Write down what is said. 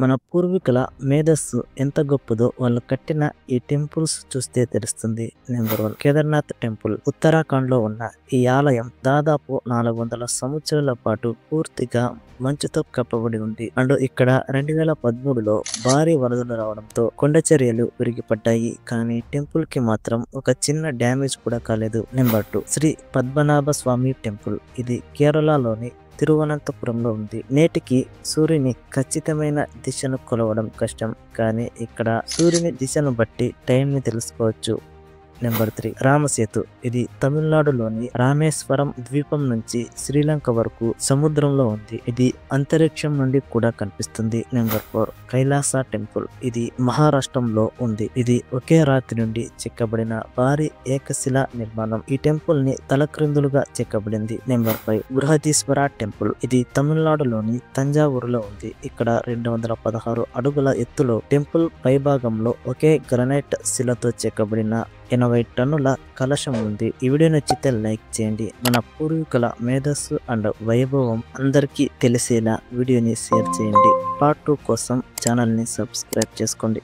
మన పూర్వీకుల మేధస్సు ఎంత గొప్పదో వాళ్ళు కట్టిన ఈ టెంపుల్స్ చూస్తే తెలుస్తుంది. Number 1 Kedarnath temple. ఉత్తరాఖండ్ లో ఉన్న ఈ ఆలయం దాదాపు 400 సంవత్సరాల పాటు పూర్తిగా మంచుతో కప్పబడి ఉంది. అండ్ ఇక్కడ 2013లో భారీ వరదలు రావడంతో కొండ చర్యలు విరిగిపడ్డాయి. కానీ టెంపుల్ కి మాత్రం ఒక చిన్న డ్యామేజ్ కూడా కాలేదు. నెంబర్ 2 శ్రీ పద్మనాభ స్వామి టెంపుల్. ఇది కేరళలోని తిరువనంతపురంలో ఉంది. నేటికి సూర్యుని ఖచ్చితమైన దిశను కొలవడం కష్టం, కానీ ఇక్కడ సూర్యుని దిశను బట్టి టైం ని తెలుసుకోవచ్చు. నెంబర్ 3 రామసేతు. ఇది తమిళనాడులోని రామేశ్వరం ద్వీపం నుంచి శ్రీలంక వరకు సముద్రంలో ఉంది. ఇది అంతరిక్షం నుండి కూడా కనిపిస్తుంది. Number 4 Kailasa temple. ఇది మహారాష్ట్రంలో ఉంది. ఇది ఒకే రాతి నుండి చెక్కబడిన భారీ ఏకశిల నిర్మాణం. ఈ టెంపుల్ ని తలక్రిందులుగా చెక్కబడింది. Number 5 Brihadeeswara temple. ఇది తమిళనాడులోని తంజావూరులో ఉంది. ఇక్కడ 216 అడుగుల ఎత్తులో టెంపుల్ పైభాగంలో ఒకే గ్రనైట్ శిలతో చెక్కబడిన 80 టన్నుల కలశం ఉంది. ఈ వీడియో నచ్చితే లైక్ చేయండి. మన పూర్వీకుల మేధస్సు అండ్ వైభవం అందరికీ తెలిసేలా వీడియోని షేర్ చేయండి. పార్ట్ 2 కోసం ఛానల్ని సబ్స్క్రైబ్ చేసుకోండి.